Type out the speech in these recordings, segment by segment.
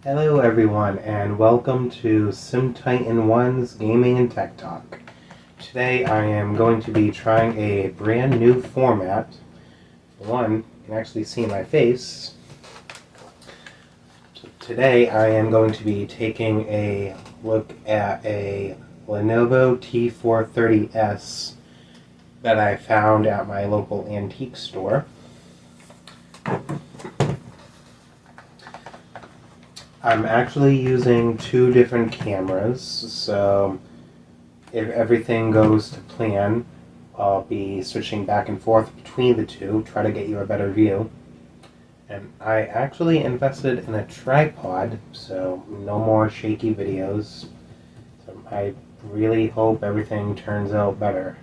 Hello everyone and welcome to SimTitan1's Gaming and Tech Talk. Today I am going to be trying a brand new format. For one, you can actually see my face. So today I am going to be taking a look at a Lenovo T430s that I found at my local antique store. I'm actually using two different cameras, so if everything goes to plan, I'll be switching back and forth between the two, try to get you a better view. And I actually invested in a tripod, so no more shaky videos. So I really hope everything turns out better.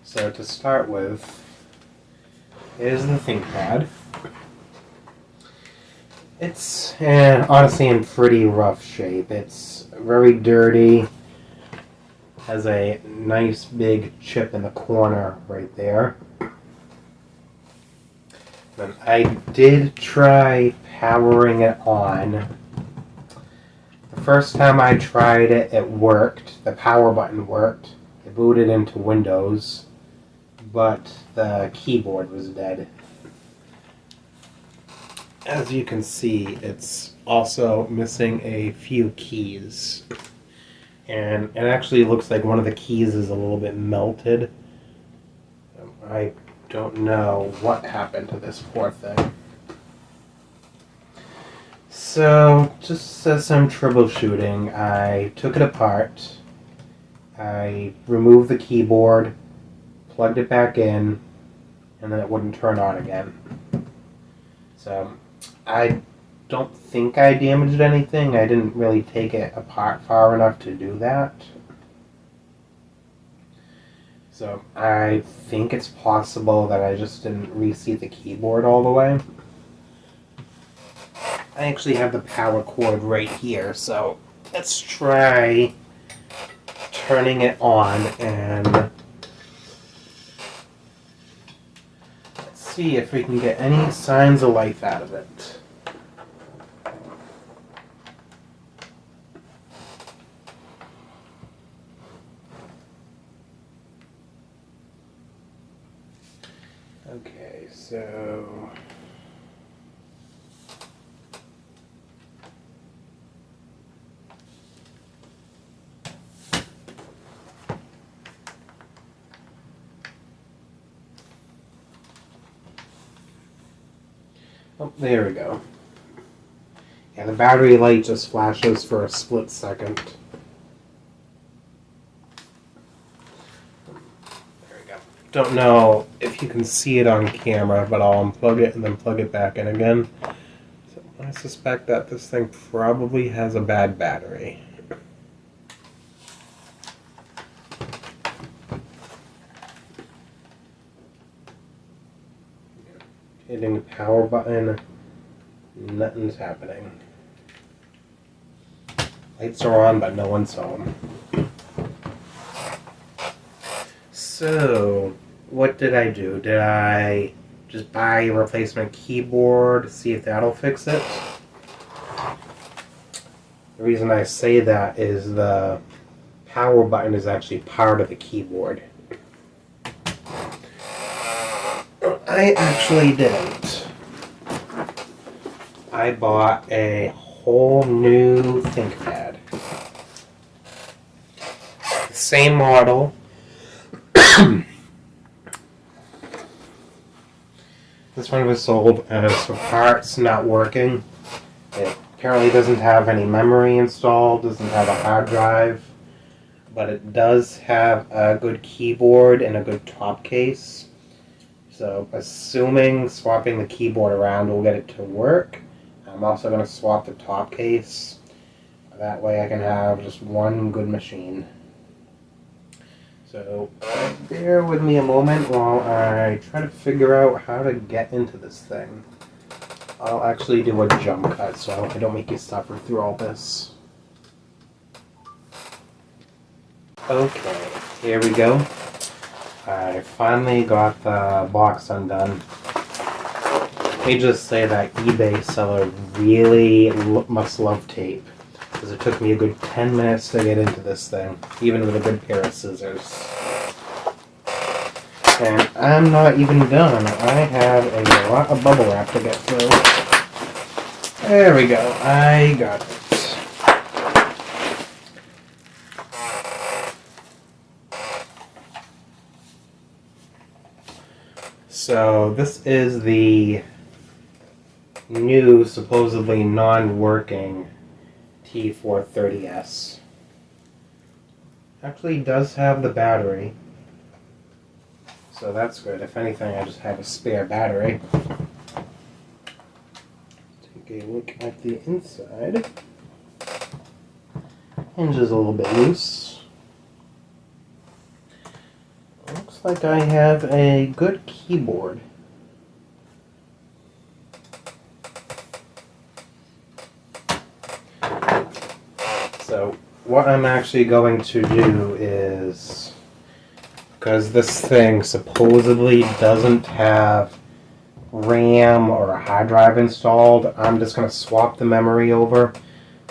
So to start with, here's the ThinkPad. It's honestly in pretty rough shape. It's very dirty. Has a nice big chip in the corner right there. And I did try powering it on. The first time I tried it, it worked. The power button worked. It booted into Windows, but the keyboard was dead. As you can see, it's also missing a few keys. And it actually looks like one of the keys is a little bit melted. I don't know what happened to this poor thing. So, just as some troubleshooting, I took it apart. I removed the keyboard, plugged it back in, and then it wouldn't turn on again. So, I don't think I damaged anything. I didn't really take it apart far enough to do that. So I think it's possible that I just didn't reseat the keyboard all the way. I actually have the power cord right here, so let's try turning it on and let's see if we can get any signs of life out of it. Okay, so oh, there we go. Yeah, the battery light just flashes for a split second. Don't know if you can see it on camera, but I'll unplug it and then plug it back in again. So I suspect that this thing probably has a bad battery. Hitting the power button, nothing's happening. Lights are on, but no one's home. So, what did I do? Did I just buy a replacement keyboard, see if that'll fix it? The reason I say that is the power button is actually part of the keyboard. I actually didn't. I bought a whole new ThinkPad. Same model. This one was sold as parts not working. It apparently doesn't have any memory installed, doesn't have a hard drive, but it does have a good keyboard and a good top case. So assuming swapping the keyboard around will get it to work, I'm also going to swap the top case. That way I can have just one good machine. So bear with me a moment while I try to figure out how to get into this thing. I'll actually do a jump cut so I don't make you suffer through all this. Okay, here we go. I finally got the box undone. me just say that eBay seller really must love tape, because it took me a good 10 minutes to get into this thing, even with a good pair of scissors. And I'm not even done. I have a lot of bubble wrap to get through. There we go. I got it. So this is the new, supposedly non-working T430s. Actually does have the battery, so that's good. If anything, I just have a spare battery. Take a look at the inside. Hinge is a little bit loose. Looks like I have a good keyboard. So what I'm actually going to do is, because this thing supposedly doesn't have RAM or a hard drive installed, I'm just going to swap the memory over,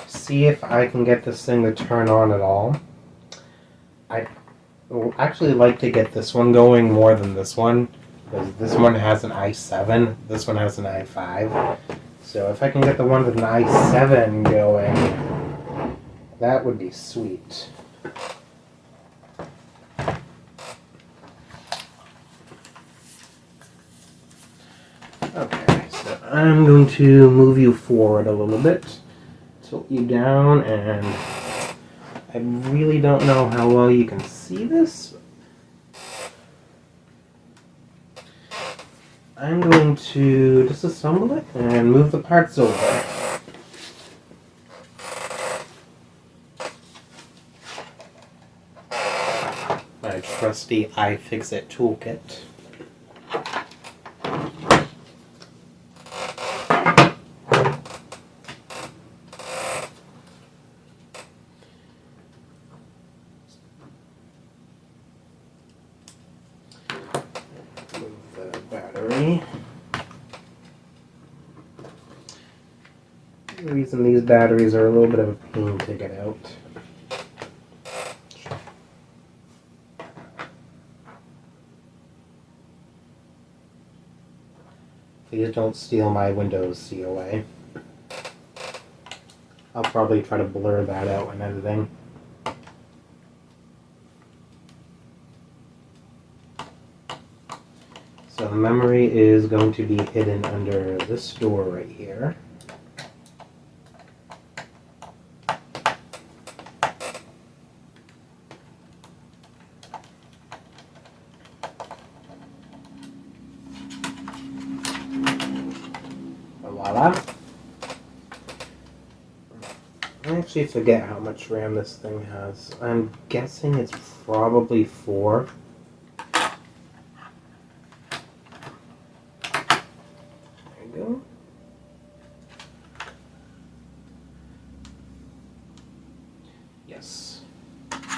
see if I can get this thing to turn on at all. I would actually like to get this one going more than this one, because this one has an i7, this one has an i5. So if I can get the one with an i7 going, that would be sweet. Okay, so I'm going to move you forward a little bit, tilt you down, and I really don't know how well you can see this. I'm going to disassemble it and move the parts over. My trusty iFixit toolkit. Move the battery. The reason these batteries are a little bit of a pain to get out. Please don't steal my Windows COA. I'll probably try to blur that out when editing. So the memory is going to be hidden under this door right here. Voila. I actually forget how much RAM this thing has. I'm guessing it's probably 4. There you go. Yes.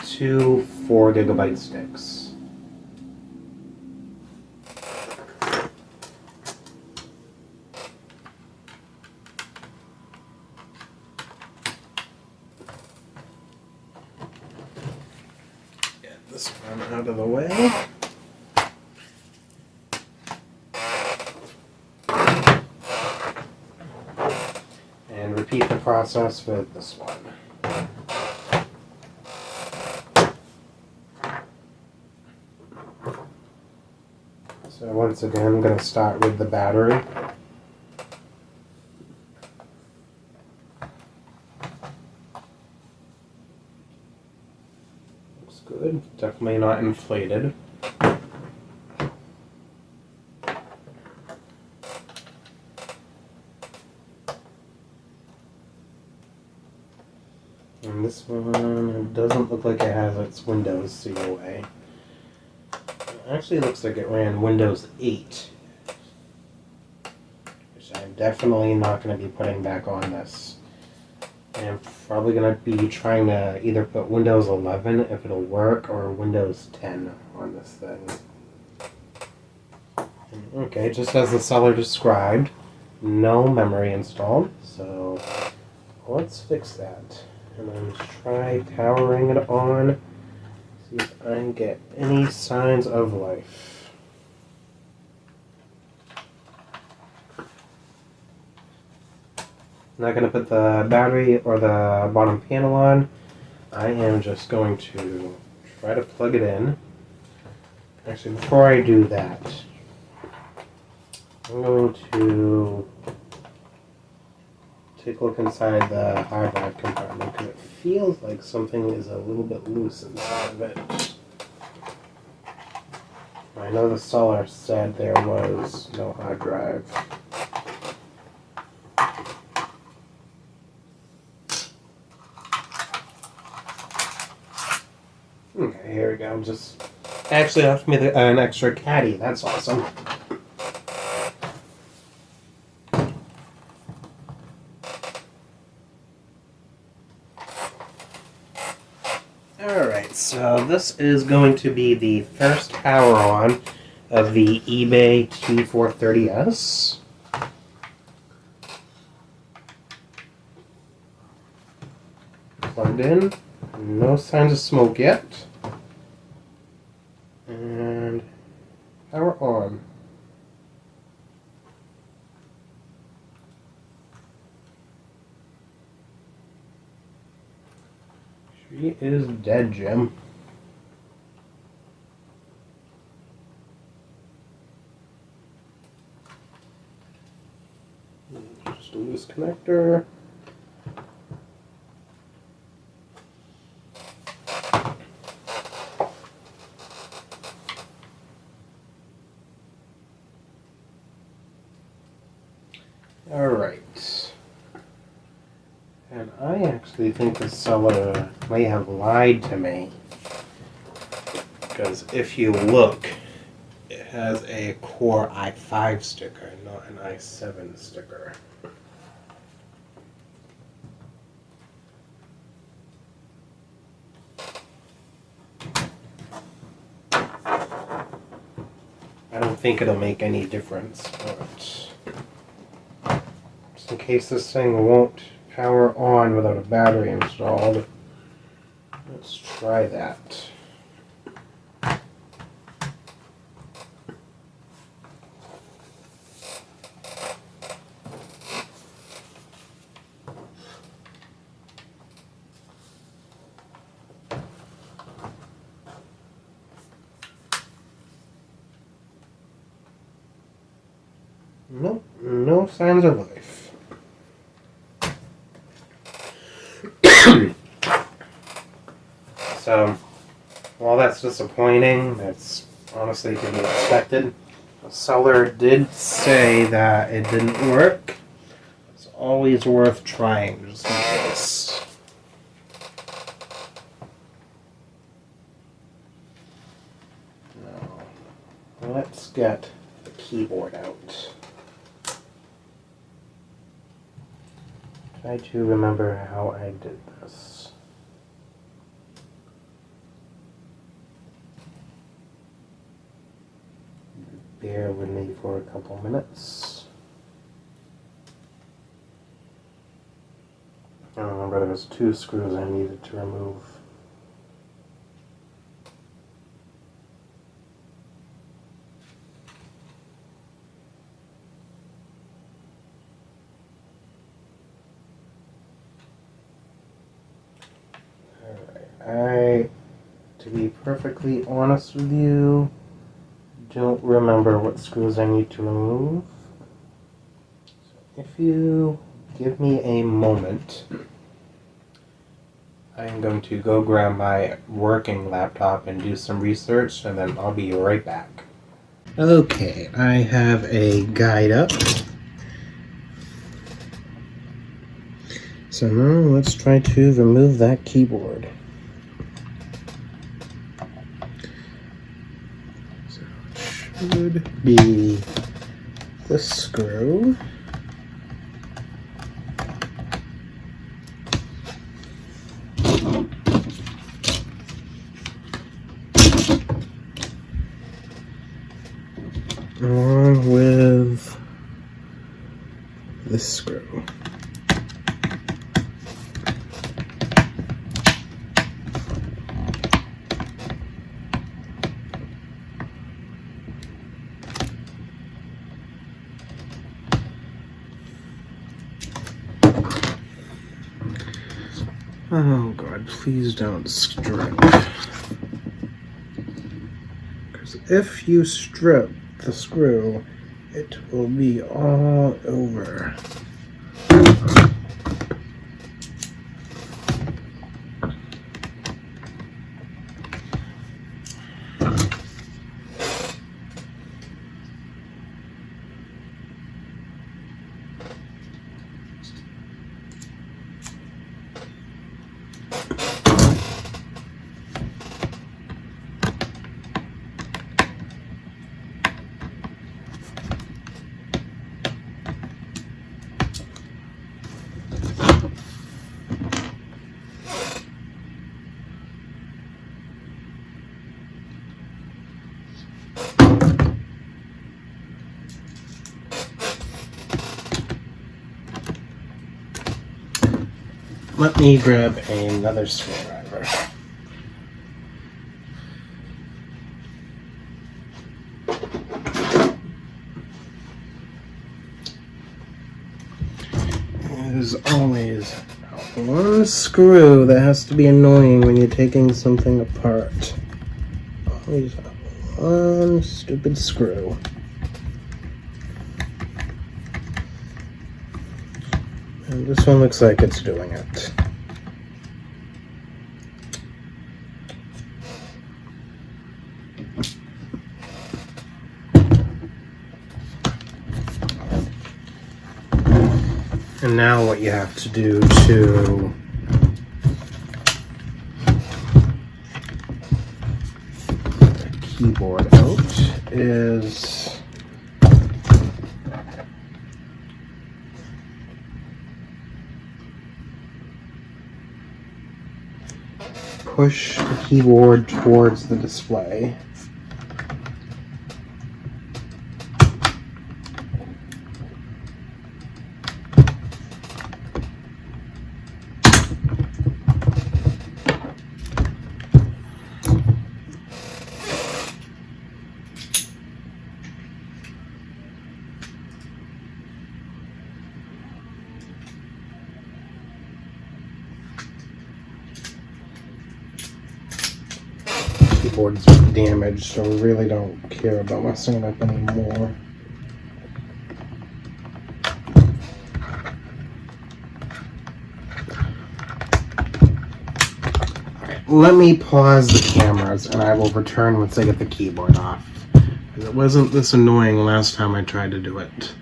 2 4GB sticks. This one out of the way. And repeat the process with this one. So once again, I'm going to start with the battery. Good. Definitely not inflated. And this one doesn't look like it has its Windows COA. It actually looks like it ran Windows 8. Which I'm definitely not going to be putting back on this. I'm probably going to be trying to either put Windows 11 if it'll work, or Windows 10 on this thing. Okay, just as the seller described, no memory installed, so let's fix that. And then try powering it on, see if I can get any signs of life. I'm not going to put the battery or the bottom panel on. I am just going to try to plug it in. Actually, before I do that, I'm going to take a look inside the hard drive compartment because it feels like something is a little bit loose inside of it. I know the seller said there was no hard drive. Okay, here we go. Just actually left me an extra caddy. That's awesome. Alright, so this is going to be the first power on of the eBay T430s. Plugged in. No signs of smoke yet. And power on. She is dead, Jim. Just a loose connector. Alright. And I actually think the seller may have lied to me. Because if you look, it has a Core i5 sticker, not an i7 sticker. I don't think it'll make any difference, but just in case this thing won't power on without a battery installed, let's try that. Nope, no signs of life. So, while that's disappointing, that's honestly to be expected. The seller did say that it didn't work. It's always worth trying, just in case. Now, let's get the keyboard out. Try to remember how I did this. Bear with me for a couple minutes. I remember there was 2 screws I needed to remove. To be perfectly honest with you, don't remember what screws I need to remove. So if you give me a moment, I'm going to go grab my working laptop and do some research, and then I'll be right back. Okay, I have a guide up. So now let's try to remove that keyboard. Would be the screw. Along with this screw. Oh God, please don't strip. Because if you strip the screw, it will be all over. Let me grab another screwdriver. There's always one screw that has to be annoying when you're taking something apart. Always one stupid screw. And this one looks like it's doing it. And now what you have to do to get the keyboard out is push the keyboard towards the display. Keyboard's damaged, so we really don't care about messing it up anymore. Alright, let me pause the cameras and I will return once I get the keyboard off. It wasn't this annoying last time I tried to do it.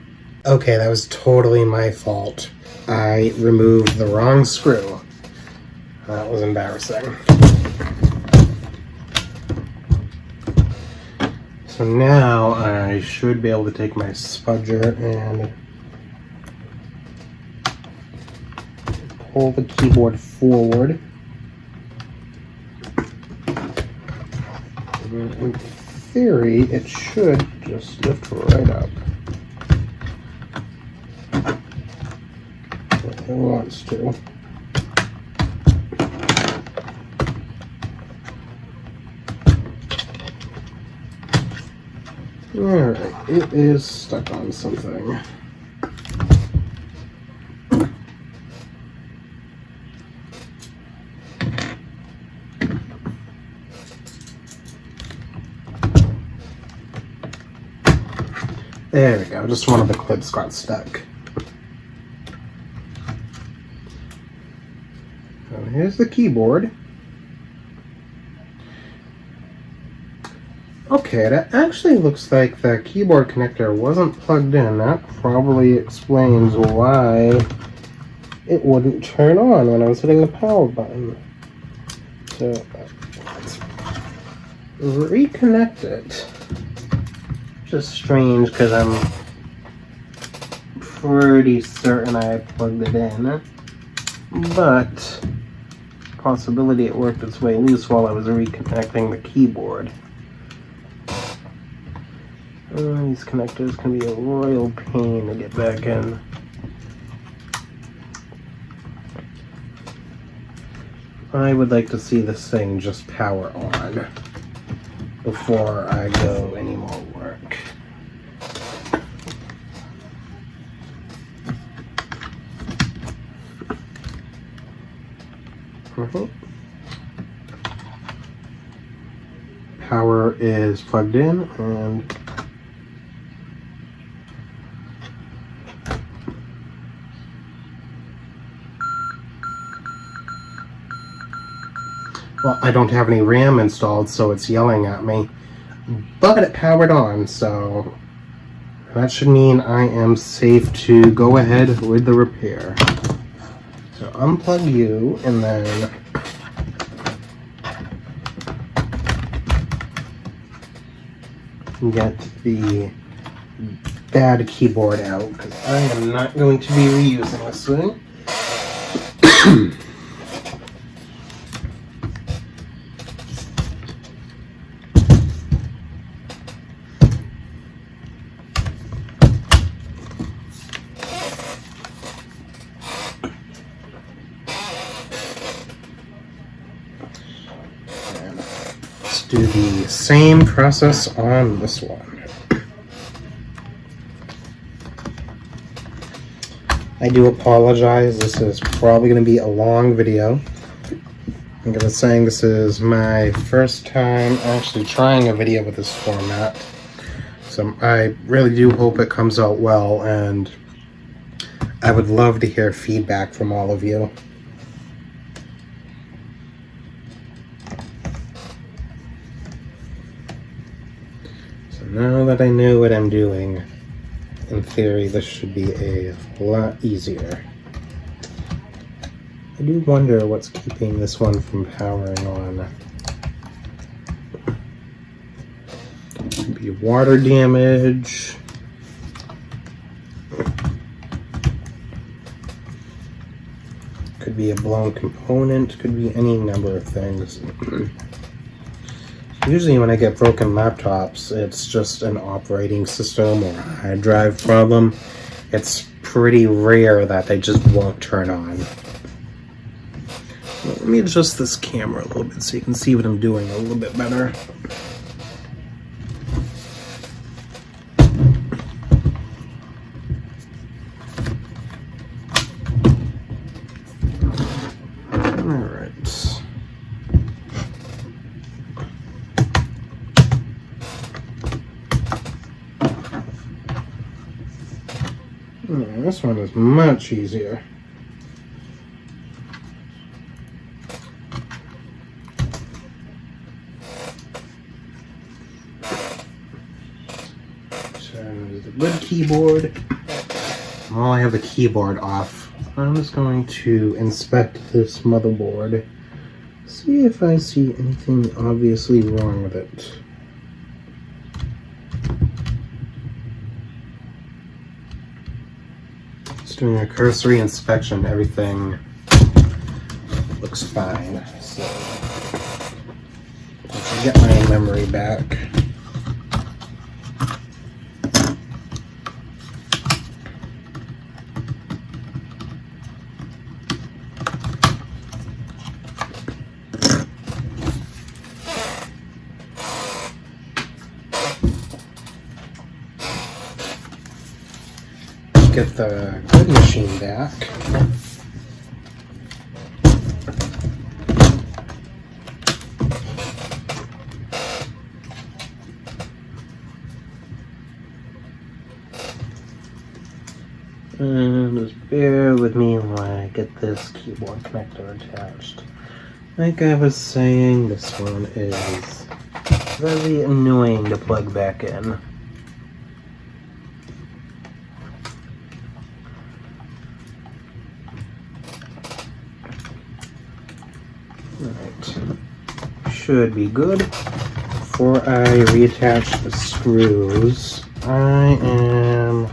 Okay, that was totally my fault. I removed the wrong screw. That was embarrassing. So now I should be able to take my spudger and pull the keyboard forward. In theory, it should just lift right up. It wants to. Alright, it is stuck on something. There we go, just one of the clips got stuck. So here's the keyboard. Okay, that actually looks like the keyboard connector wasn't plugged in. That probably explains why it wouldn't turn on when I was hitting the power button. So let's reconnect it. Just strange because I'm pretty certain I plugged it in. But possibility it worked its way loose while I was reconnecting the keyboard. These connectors can be a royal pain to get back in. I would like to see this thing just power on before I go any more work. Power is plugged in, and well, I don't have any RAM installed, so it's yelling at me, but it powered on, so that should mean I am safe to go ahead with the repair. So unplug you, and then get the bad keyboard out, because I am not going to be reusing this thing. Let's do the same process on this one. I do apologize, this is probably going to be a long video. I'm going to say this is my first time actually trying a video with this format. So I really do hope it comes out well, and I would love to hear feedback from all of you. So now that I know what I'm doing, in theory, this should be a lot easier. I do wonder what's keeping this one from powering on. Could be water damage. Could be a blown component. Could be any number of things. Usually when I get broken laptops, it's just an operating system or a hard drive problem. It's pretty rare that they just won't turn on. Let me adjust this camera a little bit so you can see what I'm doing a little bit better. This one is much easier. So the good keyboard. While I have the keyboard off, I'm just going to inspect this motherboard, see if I see anything obviously wrong with it. Doing a cursory inspection, everything looks fine. So let's get my memory back. Get the good machine back. And just bear with me while I get this keyboard connector attached. Like I was saying, this one is very annoying to plug back in. Should be good. Before I reattach the screws, I am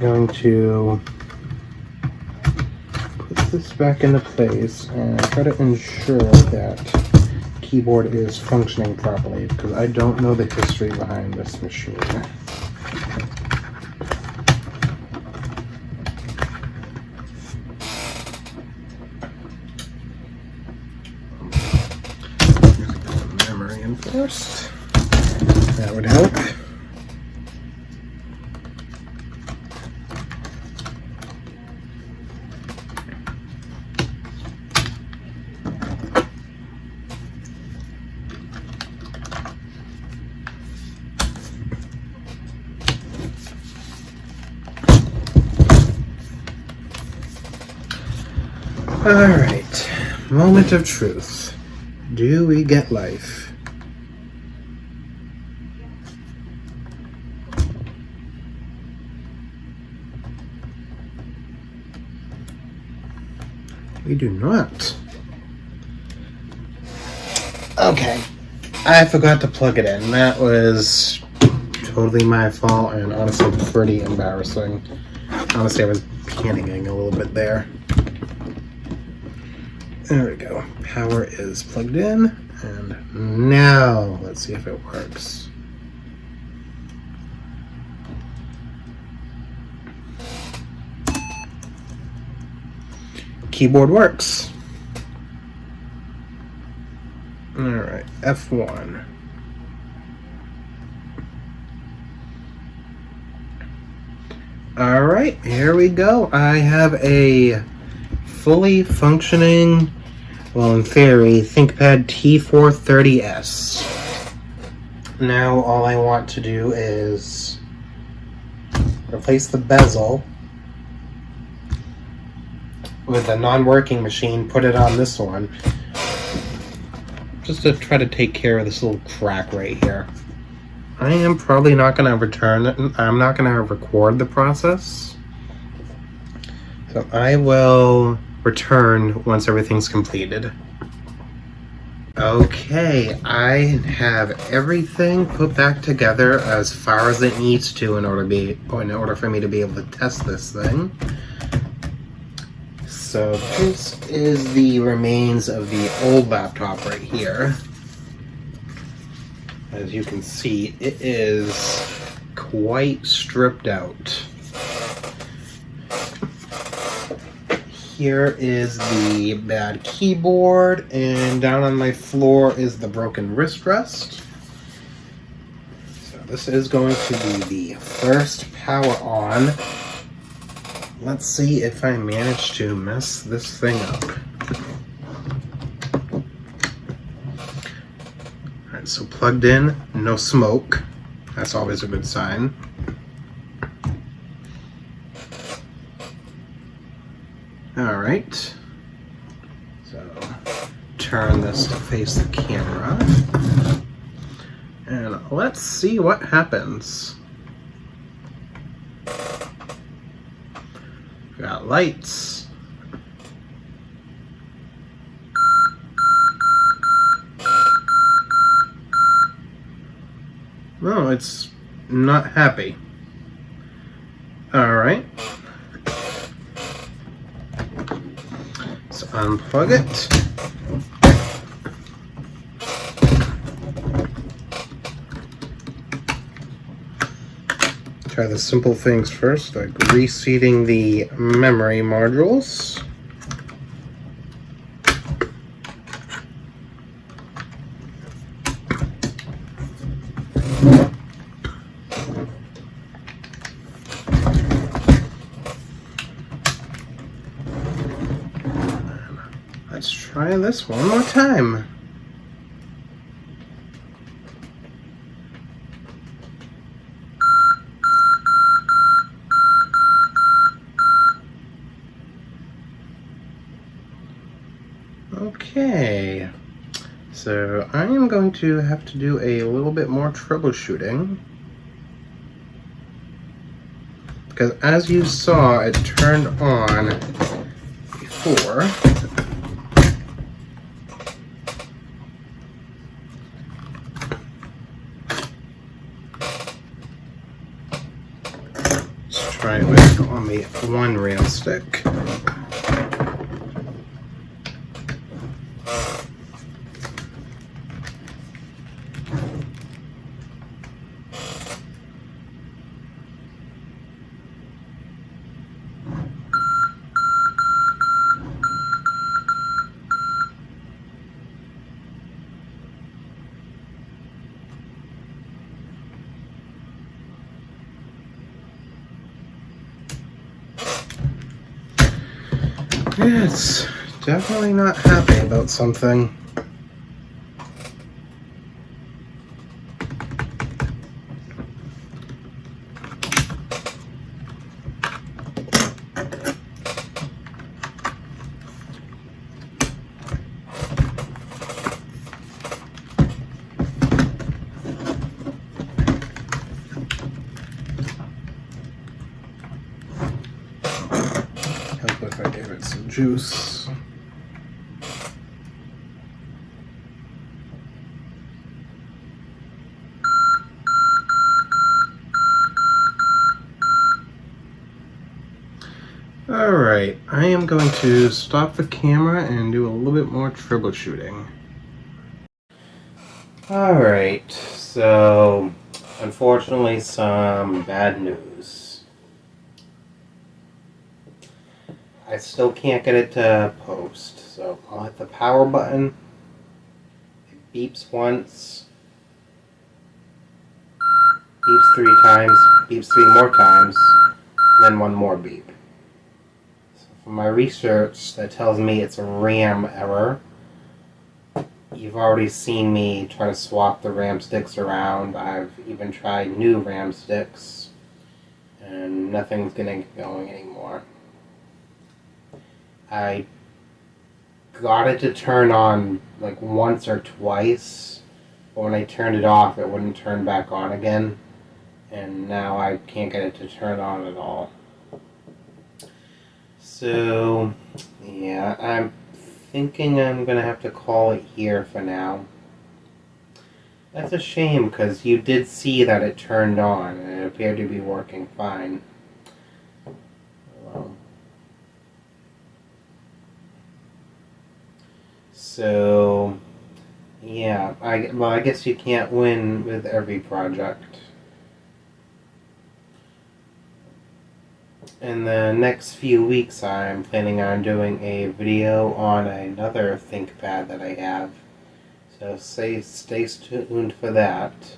going to put this back into place and try to ensure that the keyboard is functioning properly, because I don't know the history behind this machine. first. That would help. Alright, moment of truth. Do we get life? We do not. Okay, I forgot to plug it in. That was totally my fault and honestly pretty embarrassing. Honestly, I was panicking a little bit there. There we go. Power is plugged in, and now let's see if it works. Keyboard works. Alright, F1. Alright, here we go. I have a fully functioning, well, in theory, Thinkpad T430s. Now all I want to do is replace the bezel with a non-working machine, put it on this one, just to try to take care of this little crack right here. I am probably not going to return it. I'm not going to record the process. So I will return once everything's completed. Okay, I have everything put back together as far as it needs to in order for me to be able to test this thing. So this is the remains of the old laptop right here. As you can see, it is quite stripped out. Here is the bad keyboard, and down on my floor is the broken wrist rest. So this is going to be the first power on. Let's see if I manage to mess this thing up. Alright, so plugged in, no smoke. That's always a good sign. Alright, so turn this to face the camera, and let's see what happens. We got lights. No, it's not happy. Alright. So unplug it. Try the simple things first, like reseating the memory modules. Let's try this one more time. Okay, so I am going to have to do a little bit more troubleshooting, because as you saw, it turned on before. Let's try it with on the one rail stick. Yeah, it's definitely not happy about something. Help if I give it some juice. Alright, I am going to stop the camera and do a little bit more troubleshooting. Alright, so unfortunately some bad news. I still can't get it to post, so I'll hit the power button. It beeps once, beeps 3 times, beeps 3 more times, and then 1 more beep. So from my research, that tells me it's a RAM error. You've already seen me try to swap the RAM sticks around. I've even tried new RAM sticks, and nothing's gonna get going anymore. I got it to turn on like once or twice, but when I turned it off, it wouldn't turn back on again, and now I can't get it to turn on at all. So, yeah, I'm thinking I'm gonna have to call it here for now. That's a shame, because you did see that it turned on, and it appeared to be working fine. So, yeah, I guess you can't win with every project. In the next few weeks, I'm planning on doing a video on another ThinkPad that I have. So stay tuned for that.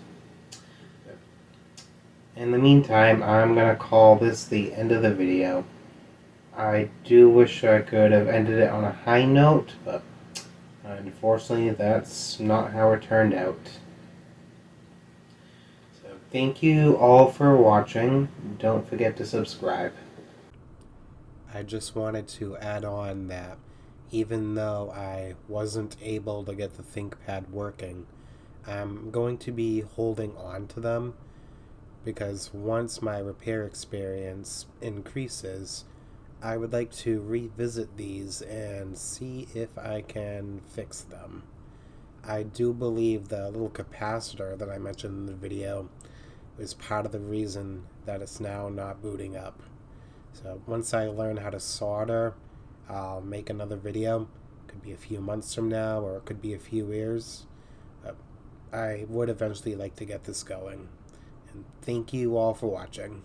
In the meantime, I'm going to call this the end of the video. I do wish I could have ended it on a high note, but unfortunately that's not how it turned out. So thank you all for watching. Don't forget to subscribe. I just wanted to add on that even though I wasn't able to get the ThinkPad working, I'm going to be holding on to them because once my repair experience increases, I would like to revisit these and see if I can fix them. I do believe the little capacitor that I mentioned in the video is part of the reason that it's now not booting up. So once I learn how to solder, I'll make another video. It could be a few months from now, or it could be a few years. But I would eventually like to get this going. And thank you all for watching.